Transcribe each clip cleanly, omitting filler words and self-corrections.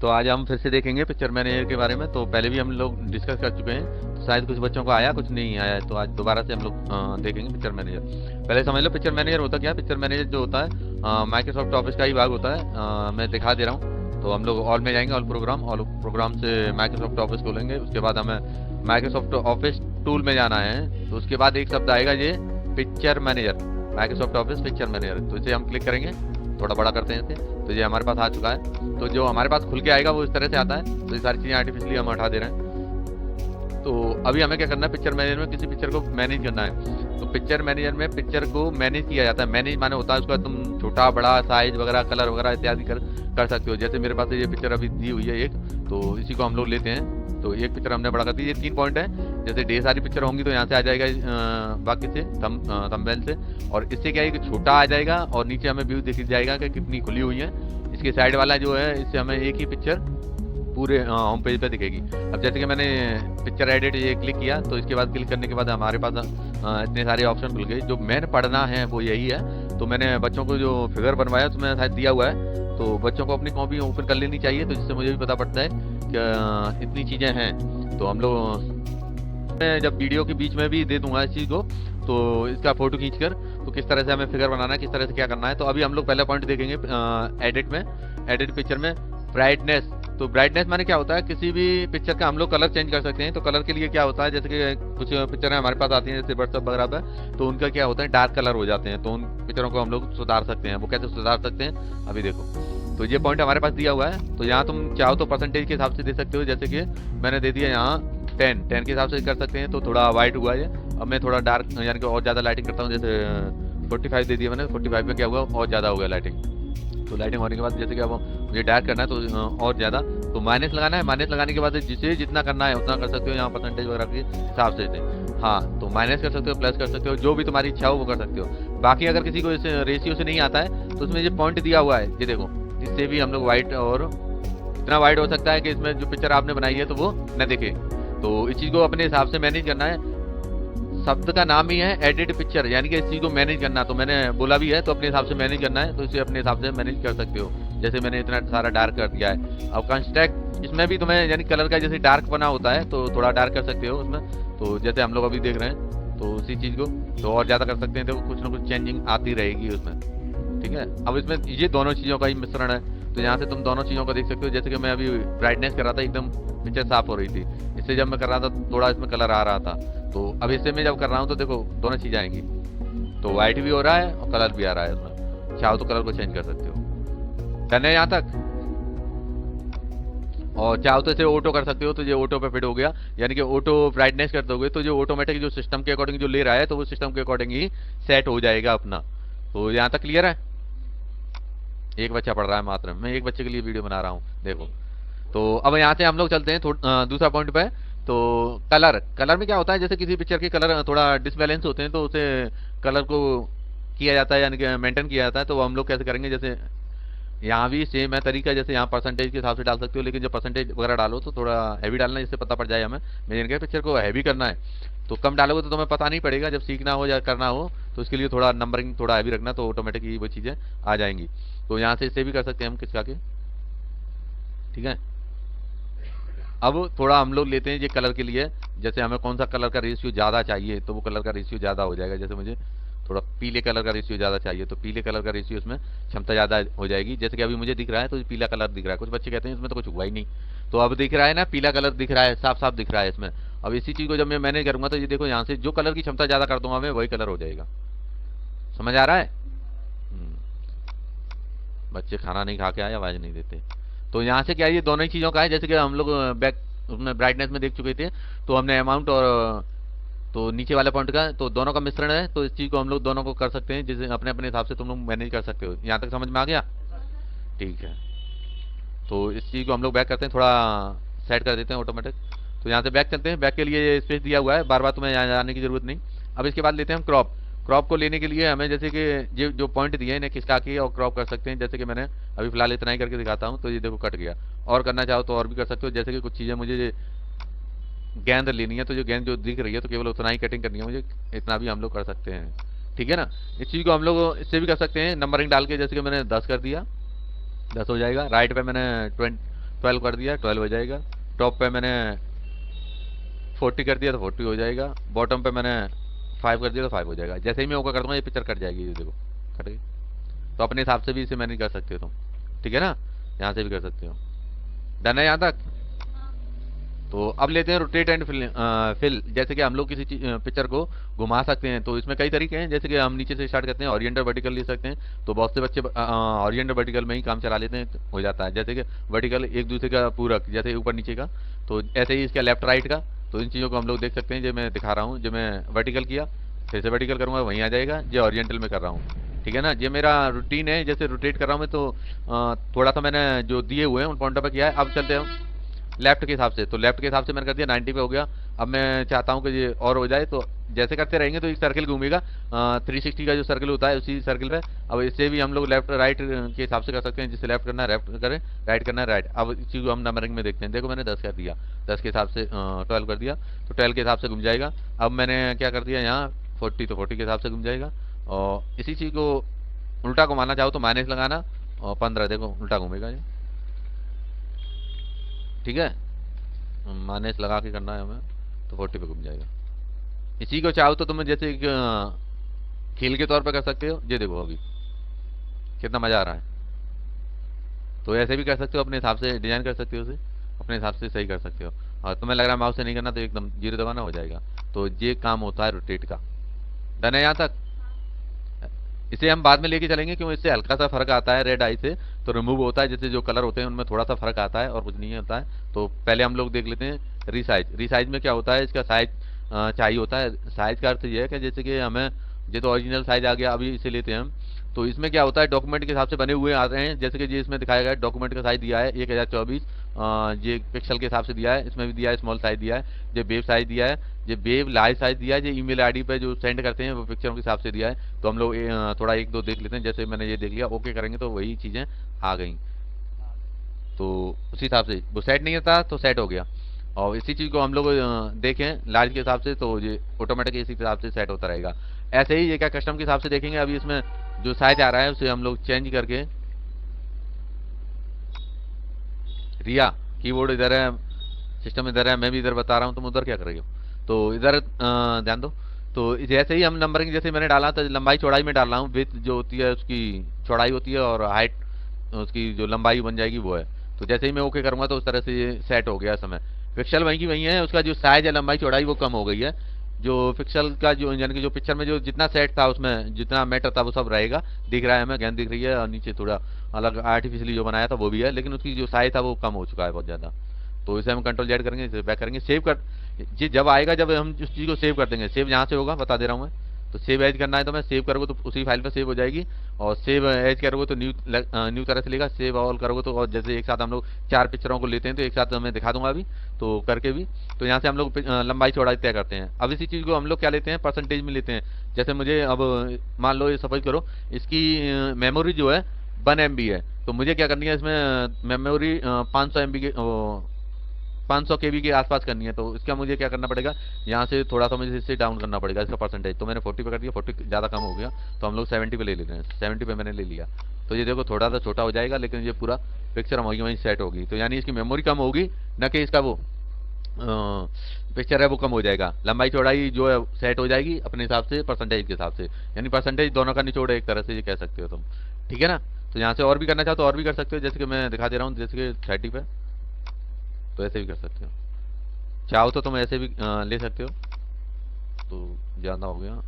तो आज हम फिर से देखेंगे पिक्चर मैनेजर के बारे में। तो पहले भी हम लोग डिस्कस कर चुके हैं, तो शायद कुछ बच्चों को आया, कुछ नहीं आया, तो आज दोबारा से हम लोग देखेंगे पिक्चर मैनेजर। पहले समझ लो पिक्चर मैनेजर होता क्या है। पिक्चर मैनेजर जो होता है माइक्रोसॉफ्ट ऑफिस का ही भाग होता है। मैं दिखा दे रहा हूँ। तो हम लोग ऑल में जाएंगे, ऑल प्रोग्राम से माइक्रोसॉफ्ट ऑफिस खोलेंगे। उसके बाद हमें माइक्रोसॉफ्ट ऑफिस टूल में जाना है। तो उसके बाद एक शब्द आएगा ये picture manager, Microsoft office picture manager. तो इसे हम क्लिक करेंगे, थोड़ा बड़ा करते हैं इसे। तो ये हमारे पास आ चुका है। तो जो हमारे पास खुल के आएगा वो इस तरह से आता है। तो ये सारी चीज़ें आर्टिफिशियली हम हटा दे रहे हैं। तो अभी हमें क्या करना है, पिक्चर मैनेजर में किसी पिक्चर को मैनेज करना है। तो पिक्चर मैनेजर में पिक्चर को मैनेज किया जाता है। मैनेज माने होता है उसका तुम छोटा बड़ा साइज वगैरह कलर वगैरह इत्यादि कर सकते हो। जैसे मेरे पास ये पिक्चर अभी दी हुई है एक, तो इसी को हम लोग लेते हैं। तो एक पिक्चर हमने बड़ा कर दी। ये 3 पॉइंट है। जैसे ढेर सारी पिक्चर होंगी तो यहाँ से आ जाएगा बाकी से थंबनेल से। और इससे क्या है कि छोटा आ जाएगा और नीचे हमें व्यू दिख जाएगा कि कितनी खुली हुई है। इसके साइड वाला जो है, इससे हमें एक ही पिक्चर पूरे होम पेज पे दिखेगी। अब जैसे कि मैंने पिक्चर एडिट ये क्लिक किया, तो इसके बाद क्लिक करने के बाद हमारे पास इतने सारे ऑप्शन खुल गए। जो मेन पढ़ना है वो यही है। तो मैंने बच्चों को जो फिगर बनवाया तो मैंने शायद दिया हुआ है। तो बच्चों को अपनी कॉपी ओपन कर लेनी चाहिए, तो जिससे मुझे भी पता पड़ता है कि इतनी चीज़ें हैं। तो हम लोग मैं जब वीडियो के बीच में भी दे दूंगा इस चीज़ को, तो इसका फोटो खींचकर तो किस तरह से हमें फिगर बनाना है, किस तरह से क्या करना है। तो अभी हम लोग पहला पॉइंट देखेंगे एडिट में, एडिट पिक्चर में ब्राइटनेस। तो ब्राइटनेस माने क्या होता है, किसी भी पिक्चर का हम लोग कलर चेंज कर सकते हैं। तो कलर के लिए क्या होता है, जैसे कि कुछ पिक्चर हमारे पास आती हैं जैसे व्हाट्सएप वगैरह पे, तो उनका क्या होता है डार्क कलर हो जाते हैं। तो उन पिक्चरों को हम लोग सुधार सकते हैं। वो कैसे सुधार सकते हैं अभी देखो। तो ये पॉइंट हमारे पास दिया हुआ है। तो यहाँ तुम चाहो तो परसेंटेज के हिसाब से दे सकते हो। जैसे कि मैंने दे दिया यहाँ 10 के हिसाब से कर सकते हैं। तो थोड़ा वाइट हुआ ये। अब मैं थोड़ा डार्क यानी कि और ज़्यादा लाइटिंग करता हूँ। जैसे 45 दे दिया मैंने। 45 में क्या हुआ, और ज़्यादा हो गया लाइटिंग। तो लाइटिंग होने के बाद जैसे कि अब मुझे डार्क करना है तो और ज़्यादा, तो माइनस लगाना है। माइनस लगाने के बाद जिसे जितना करना है उतना कर सकते हो, यहाँ परसेंटेज वगैरह के हिसाब से। हाँ, तो माइनस कर सकते हो, प्लस कर सकते हो, जो भी तुम्हारी इच्छा हो वो कर सकते हो। बाकी अगर किसी को इस रेशियो से नहीं आता है तो उसमें ये पॉइंट दिया हुआ है, ये देखो, इससे भी हम लोग वाइट और इतना वाइट हो सकता है कि इसमें जो पिक्चर आपने बनाई है तो वो न दिखे। तो इस चीज़ को अपने हिसाब से मैनेज करना है। शब्द का नाम ही है एडिट पिक्चर, यानी कि इस चीज़ को मैनेज करना। तो मैंने बोला भी है, तो अपने हिसाब से मैनेज करना है। तो इसे अपने हिसाब से मैनेज कर सकते हो। जैसे मैंने इतना सारा डार्क कर दिया है। अब कंस्ट्रक्ट इसमें भी तुम्हें यानी कलर का जैसे डार्क बना होता है तो थोड़ा डार्क कर सकते हो उसमें। तो जैसे हम लोग अभी देख रहे हैं, तो उसी चीज़ को तो और ज़्यादा कर सकते हैं। तो कुछ ना कुछ चेंजिंग आती रहेगी उसमें, ठीक है। अब इसमें ये दोनों चीज़ों का ही मिश्रण है। तो यहाँ से तुम दोनों चीज़ों को देख सकते हो। जैसे कि मैं अभी ब्राइटनेस कर रहा था, एकदम पिक्चर साफ हो रही थी। इससे जब मैं कर रहा था थोड़ा इसमें कलर आ रहा था। तो अब इससे मैं जब कर रहा हूँ तो देखो दोनों चीज़ें आएंगी। तो वाइट भी हो रहा है और कलर भी आ रहा है इसमें। चाहो तो कलर को चेंज कर सकते हो। डन है यहाँ तक। और चाहो तो इसे ऑटो कर सकते हो। तो ये ऑटो पे फिट हो गया, यानी कि ऑटो ब्राइटनेस कर दोगे तो जो ऑटोमेटिक जो सिस्टम के अकॉर्डिंग जो ले रहा है तो वो सिस्टम के अकॉर्डिंग ही सेट हो जाएगा अपना। तो यहाँ तक क्लियर है। एक बच्चा पढ़ रहा है मात्र, मैं एक बच्चे के लिए वीडियो बना रहा हूँ, देखो। तो अब यहाँ से हम लोग चलते हैं दूसरा पॉइंट पे। तो कलर में क्या होता है, जैसे किसी पिक्चर के कलर थोड़ा डिसबैलेंस होते हैं तो उसे कलर को किया जाता है, यानी कि मेंटेन किया जाता है। तो हम लोग कैसे करेंगे, जैसे यहाँ भी सेम है तरीका। जैसे यहाँ परसेंटेज के हिसाब से डाल सकते हो, लेकिन जब परसेंटेज वगैरह डालो तो थोड़ा हैवी डालना है, जिससे पता पड़ जाए हमें। मेन क्या पिक्चर को हैवी करना है। तो कम डालोगे तो तुम्हें पता नहीं पड़ेगा, जब सीखना हो या करना हो तो इसके लिए थोड़ा नंबरिंग थोड़ा हैवी रखना, तो ऑटोमेटिकली वो चीज़ें आ जाएंगी। तो यहाँ से इससे भी कर सकते हैं हम किसका के, ठीक है। अब थोड़ा हम लोग लेते हैं ये कलर के लिए। जैसे हमें कौन सा कलर का रेशियो ज़्यादा चाहिए, तो वो कलर का रेशियो ज़्यादा हो जाएगा। जैसे मुझे थोड़ा पीले कलर का रेशियो ज़्यादा चाहिए, तो पीले कलर का रेशियो इसमें क्षमता ज़्यादा हो जाएगी। जैसे कि अभी मुझे दिख रहा है तो पीला कलर दिख रहा है। कुछ बच्चे कहते हैं इसमें तो कुछ हुआ ही नहीं। तो अब दिख रहा है ना, पीला कलर दिख रहा है, साफ साफ दिख रहा है इसमें। अब इसी चीज़ को जब मैं मैनेज करूँगा तो ये देखो, यहाँ से जो कलर की क्षमता ज़्यादा कर दूंगा मैं, वही कलर हो जाएगा। समझ आ रहा है। बच्चे खाना नहीं खा के आए, आवाज़ नहीं देते। तो यहाँ से क्या है, ये दोनों ही चीज़ों का है। जैसे कि हम लोग बैक उसमें ब्राइटनेस में देख चुके थे, तो हमने अमाउंट और तो नीचे वाले पॉइंट का, तो दोनों का मिश्रण है। तो इस चीज़ को हम लोग दोनों को कर सकते हैं, जिसे अपने अपने हिसाब से तुम लोग मैनेज कर सकते हो। यहाँ तक समझ में आ गया, ठीक है। तो इस चीज़ को हम लोग बैक करते हैं, थोड़ा सेट कर देते हैं ऑटोमेटिक। तो यहाँ से बैक चलते हैं। बैक के लिए स्पेस दिया हुआ है, बार बार तुम्हें यहाँ जाने की जरूरत नहीं। अब इसके बाद लेते हैं हम क्रॉप। क्रॉप को लेने के लिए हमें जैसे कि ये जो पॉइंट दिए हैं इन्हें खिसका के और क्रॉप कर सकते हैं। जैसे कि मैंने अभी फिलहाल इतना ही करके दिखाता हूँ। तो ये देखो कट गया। और करना चाहो तो और भी कर सकते हो। जैसे कि कुछ चीज़ें मुझे गेंद लेनी है, तो जो गेंद जो दिख रही है तो केवल उतना ही कटिंग करनी है मुझे, इतना भी हम लोग कर सकते हैं, ठीक है ना। इस चीज़ को हम लोग इससे भी कर सकते हैं नंबरिंग डाल के। जैसे कि मैंने 10 कर दिया, 10 हो जाएगा। राइट पे मैंने 12 कर दिया 12 हो जाएगा। टॉप पे मैंने 40 कर दिया तो 40 हो जाएगा। बॉटम पे मैंने 5 कर दिया तो 5 हो जाएगा। जैसे ही मैं ओके कर दूंगा ये पिक्चर कट जाएगी, ये देखो कट गई। तो अपने हिसाब से भी इसे मैनेज कर सकते हो तुम, ठीक है ना, यहाँ से भी कर सकते हो। डन है यहाँ तक। तो अब लेते हैं रोटेट एंड फिल। जैसे कि हम लोग किसी पिक्चर को घुमा सकते हैं, तो इसमें कई तरीके हैं। जैसे कि हम नीचे से स्टार्ट करते हैं, ओरिएंटल वर्टिकल ले सकते हैं। तो बहुत से बच्चे ओरिएंटल वर्टिकल में ही काम चला लेते हैं, तो हो जाता है। जैसे कि वर्टिकल एक दूसरे का पूरक, जैसे ऊपर नीचे का, तो ऐसे ही इसका लेफ्ट राइट का। तो इन चीज़ों को हम लोग देख सकते हैं। जो मैं दिखा रहा हूँ, जो मैं वर्टिकल किया, फिर से वर्टिकल करूँगा वहीं आ जाएगा। जो ओरिएंटल में कर रहा हूँ, ठीक है ना। ये मेरा रूटीन है, जैसे रोटेट कर रहा हूँ मैं। तो थोड़ा सा मैंने जो दिए हुए हैं उन पॉइंटों पर किया है। अब चलते हैं लेफ्ट के हिसाब से। तो लेफ्ट के हिसाब से मैंने कर दिया, 90 पे हो गया। अब मैं चाहता हूँ कि ये और हो जाए। तो जैसे करते रहेंगे तो एक सर्कल घूमेगा, 360 का जो सर्कल होता है उसी सर्कल पे। अब इससे भी हम लोग लेफ्ट राइट के हिसाब से कर सकते हैं। जिससे लेफ्ट करना है लेफ्ट करें, राइट करना है राइट। अब इस चीज़ को हम नंबरिंग में देखते हैं। देखो मैंने 10 कर दिया, 10 के हिसाब से 12 कर दिया, तो 12 के हिसाब से घूम जाएगा। अब मैंने क्या कर दिया यहाँ 40, तो 40 के हिसाब से घूम जाएगा। और इसी चीज़ को उल्टा घुमाना चाहो तो माइनस लगाना, और 15 देखो उल्टा घूमेगा ये, ठीक है। माइनस लगा के करना है हमें, तो 40 पे घूम जाएगा। इसी को चाहो तो तुम्हें जैसे एक, खेल के तौर पे कर सकते हो। ये देखो अभी कितना मजा आ रहा है। तो ऐसे भी कर सकते हो, अपने हिसाब से डिजाइन कर सकते हो उसे, अपने हिसाब से सही कर सकते हो। और तुम्हें लग रहा है माउस से नहीं करना, तो एकदम जीरो दबाना हो जाएगा। तो ये काम होता है रोटेट का। डन है यहाँ तक। इसे हम बाद में लेके चलेंगे, क्यों इससे हल्का सा फर्क आता है रेड आई से। तो रिमूव होता है, जैसे जो कलर होते हैं उनमें थोड़ा सा फर्क आता है और कुछ नहीं होता है। तो पहले हम लोग देख लेते हैं रीसाइज। रीसाइज में क्या होता है, इसका साइज चाहिए होता है। साइज का अर्थ ये है कि जैसे कि हमें, ये तो ओरिजिनल साइज आ गया, अभी इसे लेते हैं हम। तो इसमें क्या होता है, डॉक्यूमेंट के हिसाब से बने हुए आते हैं। जैसे कि ये इसमें दिखाया गया है, डॉक्यूमेंट का साइज दिया है 1024, ये पिक्सल के हिसाब से दिया है। इसमें भी दिया है, स्मॉल साइज दिया है। ये वेब साइज दिया है, ये वेब लार्ज साइज दिया है। ये ईमेल आईडी पे जो सेंड करते हैं वो पिक्चरों के हिसाब से दिया है। तो हम लोग थोड़ा एक दो देख लेते हैं। जैसे मैंने ये देख लिया, ओके करेंगे तो वही चीज़ें आ गई। तो उसी हिसाब से वो सेट नहीं होता तो सेट हो गया। और इसी चीज़ को हम लोग देखें लार्ज के हिसाब से, तो ये ऑटोमेटिक इसी हिसाब से सेट होता रहेगा। ऐसे ही ये क्या कस्टम के हिसाब से देखेंगे। अभी इसमें जो साइज आ रहा है उसे हम लोग चेंज करके, रिया कीबोर्ड इधर है, सिस्टम इधर है, मैं भी इधर बता रहा हूँ, तुम उधर क्या कर रहे हो। तो इधर ध्यान दो। तो जैसे ही हम नंबरिंग, जैसे मैंने डाला तो लंबाई चौड़ाई में डाल रहा हूँ। विड्थ जो होती है उसकी चौड़ाई होती है, और हाइट उसकी जो लंबाई बन जाएगी वो है। तो जैसे ही मैं ओके करूंगा तो उस तरह से ये सेट हो गया समय। पिक्सल वहीं की वहीं है, उसका जो साइज है लंबाई चौड़ाई वो कम हो गई है। जो पिक्सल का जो, यानी कि जो पिक्चर में जो जितना सेट था उसमें जितना मैटर था वो सब रहेगा। दिख रहा है हमें, गैन दिख रही है, और नीचे थोड़ा अलग आर्टिफिशियली जो बनाया था वो भी है, लेकिन उसकी जो साइज था वो कम हो चुका है बहुत ज़्यादा। तो इसे हम कंट्रोल जेड करेंगे, इसे बैक करेंगे, सेव कर। ये जब आएगा, जब हम उस चीज़ को सेव कर देंगे। सेव यहाँ से होगा, बता दे रहा हूँ मैं। तो सेव एज करना है, तो मैं सेव करोगे तो उसी फाइल पर सेव हो जाएगी। और सेव एज करोगे तो न्यू तरह से लेगा। सेव ऑल करोगे तो, और जैसे एक साथ हम लोग 4 पिक्चरों को लेते हैं, तो एक साथ मैं दिखा दूंगा अभी तो करके भी। तो यहाँ से हम लोग लंबाई चौड़ाई तय करते हैं। अब इसी चीज़ को हम लोग क्या लेते हैं, परसेंटेज में लेते हैं। जैसे मुझे अब मान लो, ये सपोज करो इसकी मेमोरी जो है 1 MB है। तो मुझे क्या करनी है, इसमें मेमोरी 500 MB के 500 KB के आसपास करनी है। तो इसका मुझे क्या करना पड़ेगा, यहाँ से थोड़ा सा मुझे इससे डाउन करना पड़ेगा इसका परसेंटेज। तो मैंने 40 पे कर दिया, 40 ज़्यादा कम हो गया, तो हम लोग 70 पे ले लेते हैं। 70 पे मैंने ले लिया। तो ये देखो थोड़ा सा छोटा हो जाएगा, लेकिन ये पूरा पिक्चर वहीं वहीं सेट होगी। तो यानी इसकी मेमोरी कम होगी, न कि इसका वो पिक्चर है वो कम हो जाएगा। लंबाई चौड़ाई जो है सेट हो जाएगी अपने हिसाब से, परसेंटेज के हिसाब से। यानी परसेंटेज दोनों का निचोड़ है एक तरह से, ये कह सकते हो तुम, ठीक है ना। तो यहाँ से और भी करना चाहो तो और भी कर सकते हो, जैसे कि मैं दिखा दे रहा हूँ, जैसे कि 30 पे। तो ऐसे भी कर सकते हो, चाहो तो तुम ऐसे भी ले सकते हो। तो ज़्यादा हो गया,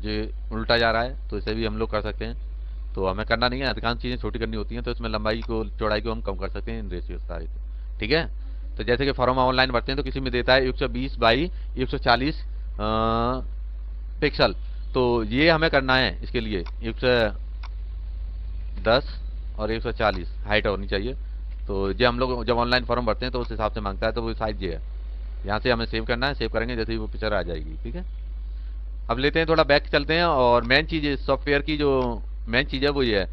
ये उल्टा जा रहा है, तो इसे भी हम लोग कर सकते हैं। तो हमें करना नहीं है, अधिकांश चीज़ें छोटी करनी होती हैं। तो इसमें लंबाई को चौड़ाई को हम कम कर सकते हैं इन रेशियो सारे से, ठीक है। तो जैसे कि फॉर्म ऑनलाइन भरते हैं तो किसी में देता है 120 बाई 140 पिक्सल। तो ये हमें करना है, इसके लिए 110 और 140 हाइट होनी चाहिए। तो ये हम लोग जब ऑनलाइन फॉर्म भरते हैं तो उस हिसाब से मांगता है। तो वो साइज ये है। यहाँ से हमें सेव करना है, सेव करेंगे जैसे ही वो पिक्चर आ जाएगी, ठीक है। अब लेते हैं थोड़ा बैक चलते हैं। और मेन चीज़ सॉफ्टवेयर की जो मेन चीज़ है वो ये है,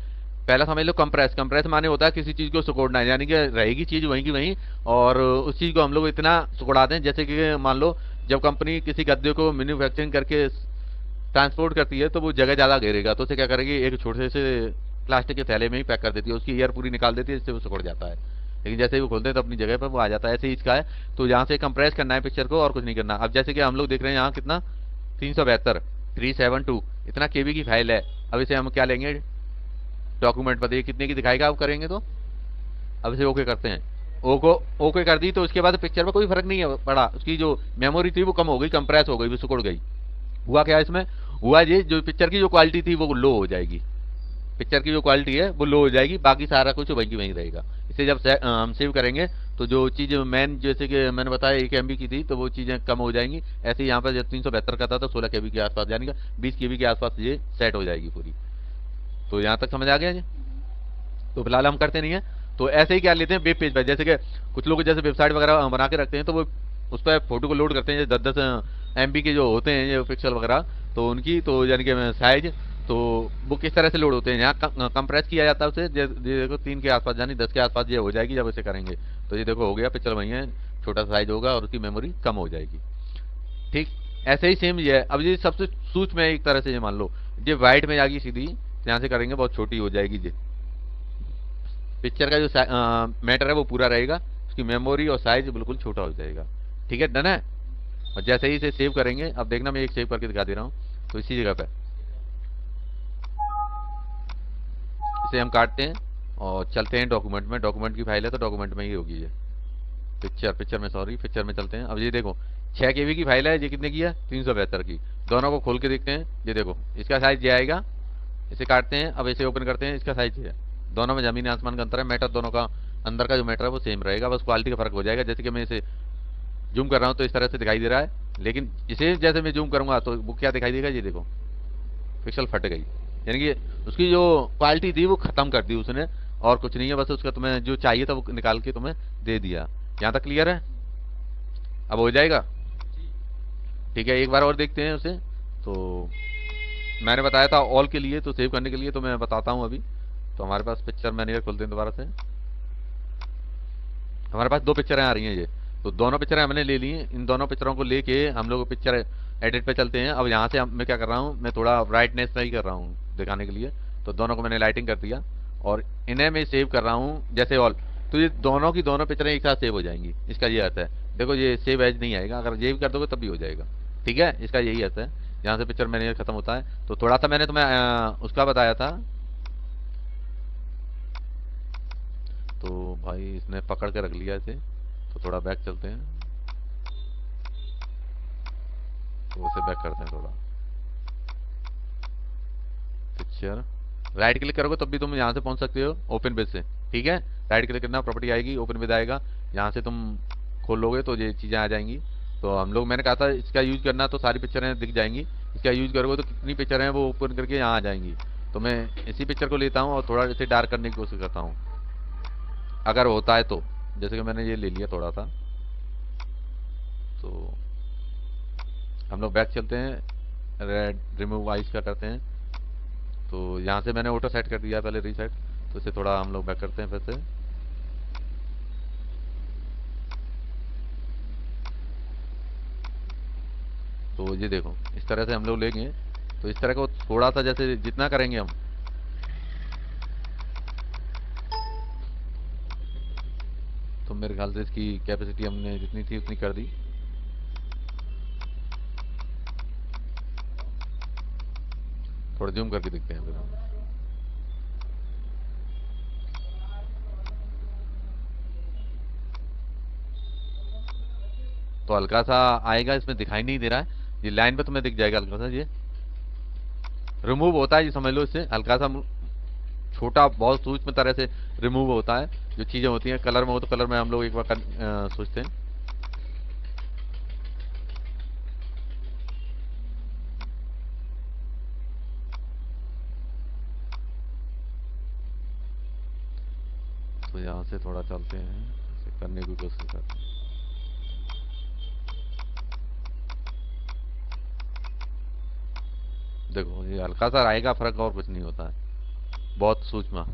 पहला समझ लो कंप्रेस। कंप्रेस माने होता है किसी चीज़ को सिकुड़ना है, यानी कि रहेगी चीज़ वहीं की वहीं, और उस चीज़ को हम लोग इतना सिकुड़ाते हैं। जैसे कि मान लो जब कंपनी किसी गद्दे को मैन्युफैक्चरिंग करके ट्रांसपोर्ट करती है तो वो जगह ज़्यादा घेरेगा, तो उसे क्या करेगी, एक छोटे से प्लास्टिक के थैले में ही पैक कर देती है, उसकी एयर पूरी निकाल देती है, इससे वो सिकुड़ जाता है। लेकिन जैसे ही वो खोलते हैं तो अपनी जगह पर वो आ जाता है। ऐसे ही इसका है। तो यहाँ से कंप्रेस करना है पिक्चर को और कुछ नहीं करना। अब जैसे कि हम लोग देख रहे हैं यहाँ कितना 372 372 इतना केबी की फाइल है। अब इसे हम क्या लेंगे डॉक्यूमेंट पर, देखिए कितने की दिखाएगा आप करेंगे तो। अब इसे ओके करते हैं। ओके कर दी तो उसके बाद पिक्चर में कोई फर्क नहीं है पड़ा, उसकी जो मेमोरी थी वो कम हो गई, कंप्रेस हो गई, वो सिकुड़ गई। हुआ क्या इसमें, हुआ ये जो पिक्चर की जो क्वालिटी थी वो लो हो जाएगी, पिक्चर की जो क्वालिटी है वो लो हो जाएगी, बाकी सारा कुछ वहीं की वहीं रहेगा। इसे जब हम सेव करेंगे तो जो चीज़ मेन जैसे कि मैंने बताया 1 MB की थी तो वो चीज़ें कम हो जाएंगी। ऐसे ही यहाँ पर जब 372 का था तो 16 KB के आसपास, यानी कि 20 KB के आसपास ये सेट हो जाएगी पूरी। तो यहाँ तक समझ आ गया जी। तो फिलहाल हम करते नहीं है। तो ऐसे ही क्या लेते हैं वेब पेज पर, जैसे कि कुछ लोग जैसे वेबसाइट वगैरह बना के रखते हैं तो वो उस पर फोटो को लोड करते हैं 10-10 MB के जो होते हैं ये पिक्सल वगैरह, तो उनकी तो यानी कि साइज तो वो किस तरह से लोड होते हैं, यहाँ कंप्रेस किया जाता है उसे। देखो 3 के आसपास यानी 10 के आसपास ये हो जाएगी जब इसे करेंगे। तो ये देखो हो गया, पिक्चर वही है, छोटा साइज होगा और उसकी मेमोरी कम हो जाएगी। ठीक ऐसे ही सेम ये है। अब ये सबसे सूक्ष्म है एक तरह से, ये मान लो ये वाइट में जाएगी सीधी, यहाँ से करेंगे बहुत छोटी हो जाएगी ये। पिक्चर का जो मैटर है वो पूरा रहेगा, उसकी मेमोरी और साइज बिल्कुल छोटा हो जाएगा। ठीक है, डन है। और जैसे ही इसे सेव करेंगे, अब देखना मैं एक सेव करके दिखा दे रहा हूँ। तो इसी जगह पे इसे हम काटते हैं और चलते हैं डॉक्यूमेंट में। डॉक्यूमेंट की फाइल है तो डॉक्यूमेंट में ही होगी ये, पिक्चर में, सॉरी पिक्चर में चलते हैं। अब ये देखो 6 KB की फाइल है, ये कितने की है 372 की। दोनों को खोल के देखते हैं, ये देखो इसका साइज ये आएगा। इसे काटते हैं, अब इसे ओपन करते हैं, इसका साइज ये है। दोनों में जमीन आसमान का अंतर है, मैटर दोनों का अंदर का जो मैटर है वो सेम रहेगा, बस क्वालिटी का फर्क हो जाएगा। जैसे कि मैं इसे जूम कर रहा हूँ तो इस तरह से दिखाई दे रहा है, लेकिन इसे जैसे मैं जूम करूंगा तो वो क्या दिखाई देगा, ये देखो पिक्सल फट गई, यानी कि उसकी जो क्वालिटी थी वो खत्म कर दी उसने, और कुछ नहीं है, बस उसका तुम्हें जो चाहिए था वो निकाल के तुम्हें दे दिया। यहाँ तक क्लियर है, अब हो जाएगा। ठीक है, एक बार और देखते हैं उसे। तो मैंने बताया था ऑल के लिए, तो सेव करने के लिए तो मैं बताता हूँ अभी। तो हमारे पास पिक्चर मैनेजर खोलते हैं दोबारा से। हमारे पास 2 पिक्चरें आ रही हैं ये, तो दोनों पिक्चरें हमने ले ली हैं। इन दोनों पिक्चरों को लेके हम लोग पिक्चर एडिट पे चलते हैं। अब यहाँ से मैं क्या कर रहा हूँ, मैं थोड़ा ब्राइटनेस सही कर रहा हूँ दिखाने के लिए। तो दोनों को मैंने लाइटिंग कर दिया और इन्हें मैं सेव कर रहा हूँ जैसे ऑल। तो ये दोनों की दोनों पिक्चरें एक साथ सेव हो जाएंगी, इसका ये अर्थ है। देखो ये सेव एज नहीं आएगा, अगर ये भी कर दोगे तब भी हो जाएगा। ठीक है, इसका यही अर्थ है। यहाँ से पिक्चर मैनेजर खत्म होता है। तो थोड़ा सा मैंने तुम्हें उसका बताया था। तो भाई इसने पकड़ के रख लिया इसे, तो थोड़ा बैक चलते हैं। तो उसे बैक करते हैं थोड़ा। पिक्चर राइट क्लिक करोगे तब भी तुम यहाँ से पहुंच सकते हो ओपन विद से। ठीक है, राइट क्लिक करना, प्रॉपर्टी आएगी, ओपन विद आएगा, यहाँ से तुम खोलोगे तो ये चीज़ें आ जाएंगी। तो हम लोग मैंने कहा था इसका यूज करना तो सारी पिक्चरें दिख जाएंगी। इसका यूज करोगे तो कितनी पिक्चर हैं वो ओपन करके यहाँ आ जाएंगी। तो मैं इसी पिक्चर को लेता हूँ और थोड़ा इसे डार्क करने की कोशिश करता हूँ, अगर होता है तो। जैसे कि मैंने ये ले लिया थोड़ा सा। तो हम लोग बैक चलते हैं, रेड रिमूव आइस का करते हैं। तो यहाँ से मैंने ऑटो सेट कर दिया पहले रीसेट, तो इसे थोड़ा हम लोग बैक करते हैं फिर से। तो ये देखो इस तरह से हम लोग लेंगे, तो इस तरह को थोड़ा सा जैसे जितना करेंगे हम, तो मेरे ख्याल से इसकी कैपेसिटी हमने जितनी थी उतनी कर दी। थोड़ा जूम करके देखते हैं फिर हम। तो हल्का सा आएगा, इसमें दिखाई नहीं दे रहा है, ये लाइन पे तुम्हें दिख जाएगा हल्का सा। ये रिमूव होता है, ये समझ लो, इससे हल्का सा छोटा बहुत सूक्ष्म तरह से रिमूव होता है। जो चीजें होती हैं कलर में हो तो कलर में हम लोग एक बार सोचते हैं। तो यहाँ से थोड़ा चलते हैं, इसे करने की कोशिश करते हैं। देखो ये हल्का सा आएगा फर्क, और कुछ नहीं होता है, बहुत सूक्ष्म।